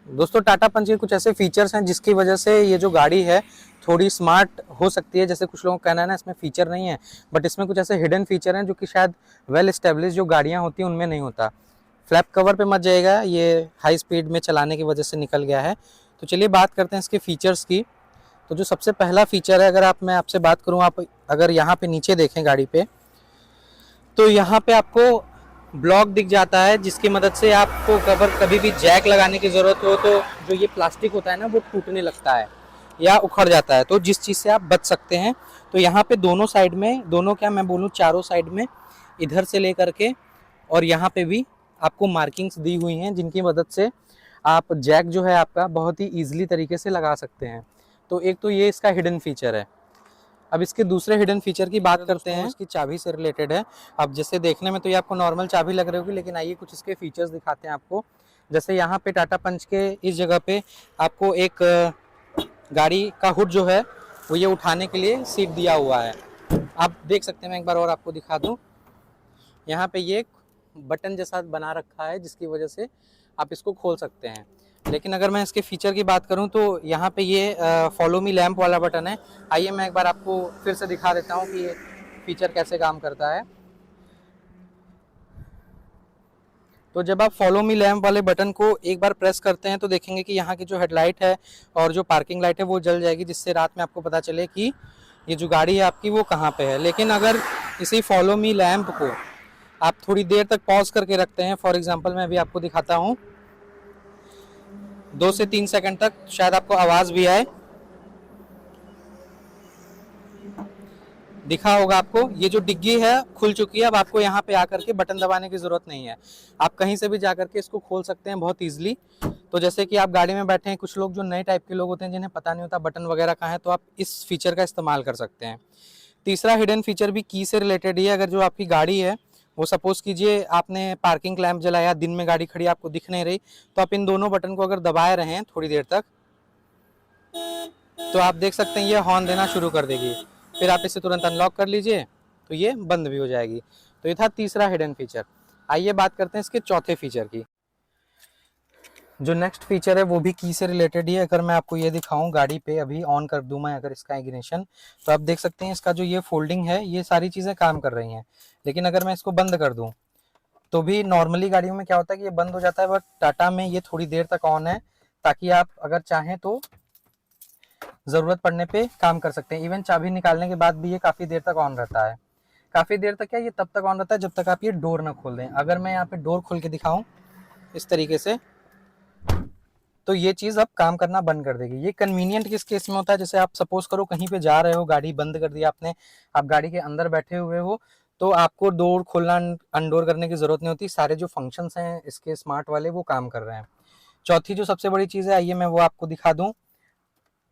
दोस्तों टाटा पंच के कुछ ऐसे फीचर्स हैं जिसकी वजह से ये जो गाड़ी है थोड़ी स्मार्ट हो सकती है। जैसे कुछ लोगों का कहना है ना इसमें फीचर नहीं है, बट इसमें कुछ ऐसे हिडन फीचर हैं जो कि शायद वेल एस्टेब्लिश जो गाड़ियां होती हैं उनमें नहीं होता। फ्लैप कवर पे मत जाइएगा, ये हाई स्पीड में चलाने की वजह से निकल गया है। तो चलिए बात करते हैं इसके फीचर्स की। तो जो सबसे पहला फीचर है, अगर मैं आपसे बात करूँ, आप अगर यहाँ पे नीचे देखें गाड़ी पे, तो यहाँ पे आपको ब्लॉक दिख जाता है जिसकी मदद से आपको कभी भी जैक लगाने की ज़रूरत हो तो जो ये प्लास्टिक होता है ना वो टूटने लगता है या उखड़ जाता है, तो जिस चीज़ से आप बच सकते हैं। तो यहाँ पे दोनों साइड में, दोनों क्या मैं बोलूँ, चारों साइड में, इधर से लेकर के और यहाँ पे भी आपको मार्किंग्स दी हुई हैं जिनकी मदद से आप जैक जो है आपका बहुत ही ईजिली तरीके से लगा सकते हैं। तो एक तो ये इसका हिडन फीचर है। अब इसके दूसरे हिडन फीचर की बात करते हैं, इसकी चाबी से रिलेटेड है। अब जैसे देखने में तो ये आपको नॉर्मल चाबी लग रही होगी, लेकिन आइए कुछ इसके फीचर्स दिखाते हैं आपको। जैसे यहाँ पे टाटा पंच के इस जगह पे आपको एक गाड़ी का हुड जो है वो ये उठाने के लिए सीट दिया हुआ है। आप देख सकते हैं, मैं एक बार और आपको दिखा दूँ। यहाँ पे ये बटन जैसा बना रखा है जिसकी वजह से आप इसको खोल सकते हैं। लेकिन अगर मैं इसके फीचर की बात करूं तो यहाँ पे ये फॉलो मी लैंप वाला बटन है। आइए मैं एक बार आपको फिर से दिखा देता हूँ कि ये फीचर कैसे काम करता है। तो जब आप फॉलो मी लैंप वाले बटन को एक बार प्रेस करते हैं तो देखेंगे कि यहाँ की जो हेडलाइट है और जो पार्किंग लाइट है वो जल जाएगी, जिससे रात में आपको पता चले कि ये जो गाड़ी है आपकी वो कहाँ पे है। लेकिन अगर इसी फॉलो मी लैंप को आप थोड़ी देर तक पॉज करके रखते हैं, फॉर एग्जांपल मैं अभी आपको दिखाता हूँ, 2 से 3 सेकंड तक, शायद आपको आवाज़ भी आए, दिखा होगा आपको, ये जो डिग्गी है खुल चुकी है। अब आपको यहाँ पे आकर के बटन दबाने की ज़रूरत नहीं है, आप कहीं से भी जा करके इसको खोल सकते हैं बहुत ईजिली। तो जैसे कि आप गाड़ी में बैठे हैं, कुछ लोग जो नए टाइप के लोग होते हैं जिन्हें पता नहीं होता बटन वगैरह कहाँ है, तो आप इस फीचर का इस्तेमाल कर सकते हैं। तीसरा हिडन फीचर भी की से रिलेटेड ही है। अगर जो आपकी गाड़ी है वो सपोज कीजिए आपने पार्किंग लैंप जलाया, दिन में गाड़ी खड़ी आपको दिख नहीं रही, तो आप इन दोनों बटन को अगर दबाए रहें थोड़ी देर तक तो आप देख सकते हैं ये हॉर्न देना शुरू कर देगी। फिर आप इसे तुरंत अनलॉक कर लीजिए तो ये बंद भी हो जाएगी। तो ये था तीसरा हिडन फीचर। आइए बात करते हैं इसके चौथे फीचर की। जो नेक्स्ट फीचर है वो भी की से रिलेटेड ही है। अगर मैं आपको ये दिखाऊं, गाड़ी पे अभी ऑन कर दूं मैं अगर इसका इग्निशन, तो आप देख सकते हैं इसका जो ये फोल्डिंग है ये सारी चीज़ें काम कर रही हैं। लेकिन अगर मैं इसको बंद कर दूं तो भी नॉर्मली गाड़ियों में क्या होता है कि ये बंद हो जाता है, बट टाटा में ये थोड़ी देर तक ऑन है ताकि आप अगर चाहें तो ज़रूरत पड़ने पे काम कर सकते हैं। इवन चाबी निकालने के बाद भी ये काफ़ी देर तक ऑन रहता है। काफ़ी देर तक क्या, ये तब तक ऑन रहता है जब तक आप ये डोर ना खोल दें। अगर मैं यहाँ पे डोर खोल के दिखाऊं इस तरीके से, तो ये चीज़ अब काम करना बंद कर देगी। ये कन्वीनियंट किस केस में होता है, जैसे आप सपोज करो कहीं पे जा रहे हो, गाड़ी बंद कर दी आपने, आप गाड़ी के अंदर बैठे हुए हो, तो आपको डोर खोलना अनडोर करने की ज़रूरत नहीं होती। सारे जो फंक्शंस हैं इसके स्मार्ट वाले वो काम कर रहे हैं। चौथी जो सबसे बड़ी चीज़ है, आइए मैं वो आपको दिखा दूँ।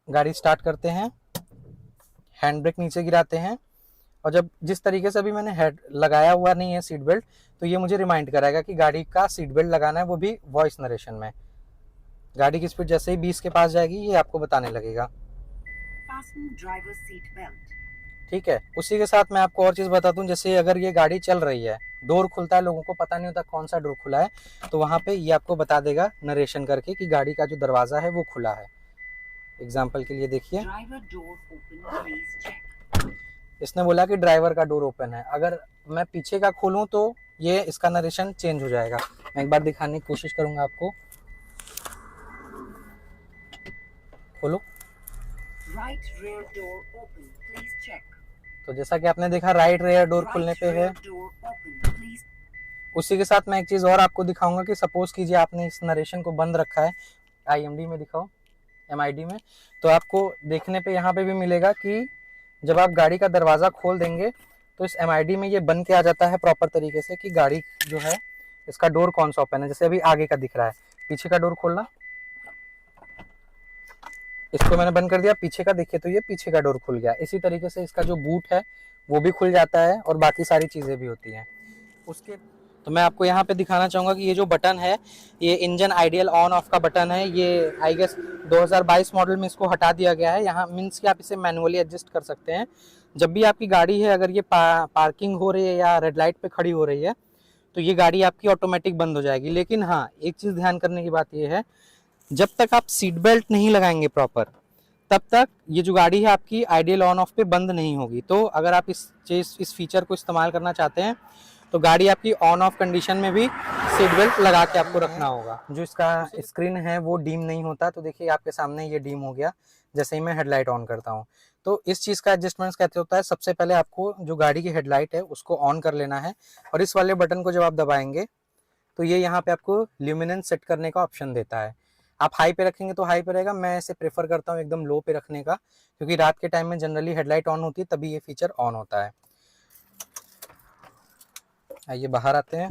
गाड़ी स्टार्ट करते हैं, हैंड ब्रेक नीचे गिराते हैं, और जब जिस तरीके से अभी मैंने हेड लगाया हुआ नहीं है सीट बेल्ट, तो ये मुझे रिमाइंड कराएगा कि गाड़ी का सीट बेल्ट लगाना है, वो भी वॉइस नरेशन में। गाड़ी की स्पीड जैसे ही 20 के पास जाएगी ये आपको बताने लगेगा। ठीक है, उसी के साथ मैं आपको और चीज़ बता दूं, जैसे अगर ये गाड़ी चल रही है, डोर खुलता है, लोगों को पता नहीं होता कौन सा डोर खुला है, तो वहाँ पे ये आपको बता देगा नरेशन करके कि गाड़ी का जो दरवाज़ा है वो खुला है। एग्जाम्पल के लिए देखिए, इसने बोला कि ड्राइवर का डोर ओपन है। अगर मैं पीछे का खोलूं तो ये इसका नरेशन चेंज हो जाएगा। मैं एक बार दिखाने की कोशिश करूंगा आपको। खोलो, right rear door open, please check. तो जैसा कि आपने देखा राइट रेयर डोर खुलने पे है। उसी के साथ मैं एक चीज़ और आपको दिखाऊंगा कि सपोज कीजिए आपने इस नरेशन को बंद रखा है, IMD में दिखाओ, MID में, तो आपको देखने पे यहाँ पे भी मिलेगा कि जब आप गाड़ी का दरवाज़ा खोल देंगे तो इस MID में ये बन के आ जाता है प्रॉपर तरीके से कि गाड़ी जो है इसका डोर कौन सा ओपन है। जैसे अभी आगे का दिख रहा है, पीछे का डोर खोलना, इसको मैंने बंद कर दिया, पीछे का देखिए तो ये पीछे का डोर खुल गया। इसी तरीके से इसका जो बूट है वो भी खुल जाता है और बाकी सारी चीज़ें भी होती हैं उसके। तो मैं आपको यहाँ पे दिखाना चाहूँगा कि ये जो बटन है ये इंजन आइडियल ऑन ऑफ का बटन है। ये आई गेस 2022 मॉडल में इसको हटा दिया गया है। यहाँ मीन्स कि आप इसे मैनुअली एडजस्ट कर सकते हैं। जब भी आपकी गाड़ी है, अगर ये पार्किंग हो रही है या रेड लाइट पे खड़ी हो रही है, तो ये गाड़ी आपकी ऑटोमेटिक बंद हो जाएगी। लेकिन हाँ, एक चीज़ ध्यान करने की बात ये है, जब तक आप सीट बेल्ट नहीं लगाएंगे प्रॉपर, तब तक ये जो गाड़ी है आपकी आइडियल ऑन ऑफ पे बंद नहीं होगी। तो अगर आप इस फीचर को इस्तेमाल करना चाहते हैं तो गाड़ी आपकी ऑन ऑफ कंडीशन में भी सीट बेल्ट लगा के आपको रखना होगा। जो इसका स्क्रीन है वो डीम नहीं होता, तो देखिए आपके सामने ये डीम हो गया जैसे ही मैं हेडलाइट ऑन करता हूँ। तो इस चीज़ का एडजस्टमेंट कैसे होता है, सबसे पहले आपको जो गाड़ी की हेडलाइट है उसको ऑन कर लेना है, और इस वाले बटन को जब आप दबाएंगे तो ये यहाँ पे आपको ल्यूमिनेंस सेट करने का ऑप्शन देता है। आप हाई पे रखेंगे तो हाई पे रहेगा, मैं इसे प्रेफर करता हूँ एकदम लो पे रखने का, क्योंकि रात के टाइम में जनरली हेडलाइट ऑन होती है तभी ये फीचर ऑन होता है। आइए बाहर आते हैं।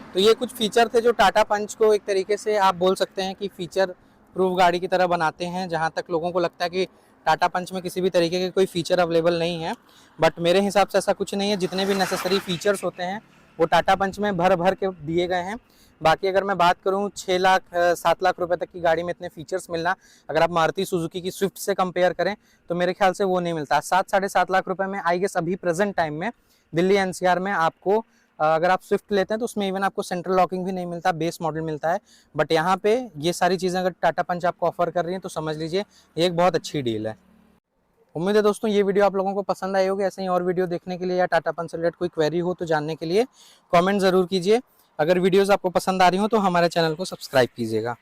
तो ये कुछ फीचर थे जो टाटा पंच को एक तरीके से आप बोल सकते हैं कि फीचर प्रूफ गाड़ी की तरह बनाते हैं। जहाँ तक लोगों को लगता है कि टाटा पंच में किसी भी तरीके के कोई फीचर अवेलेबल नहीं है, बट मेरे हिसाब से ऐसा कुछ नहीं है। जितने भी नेसेसरी फीचर्स होते हैं वो टाटा पंच में भर भर के दिए गए हैं। बाकी अगर मैं बात करूं 6 लाख 7 लाख रुपए तक की गाड़ी में इतने फीचर्स मिलना, अगर आप मारुति सुजुकी की स्विफ्ट से कंपेयर करें तो मेरे ख्याल से वो नहीं मिलता। 7-7.5 लाख रुपए में आई गेस अभी प्रेजेंट टाइम में दिल्ली एनसीआर में आपको अगर आप स्विफ्ट लेते हैं तो उसमें इवन आपको सेंट्रल लॉकिंग भी नहीं मिलता, बेस मॉडल मिलता है। बट यहाँ पे ये सारी चीज़ें अगर टाटा पंच आपको ऑफर कर रही है तो समझ लीजिए ये एक बहुत अच्छी डील है। उम्मीद है दोस्तों ये वीडियो आप लोगों को पसंद आई होगी। ऐसे ही और वीडियो देखने के लिए या टाटा पंच से रिलेटेड कोई क्वेरी हो तो जानने के लिए कमेंट ज़रूर कीजिए। अगर वीडियोज़ आपको पसंद आ रही हो तो हमारे चैनल को सब्सक्राइब कीजिएगा।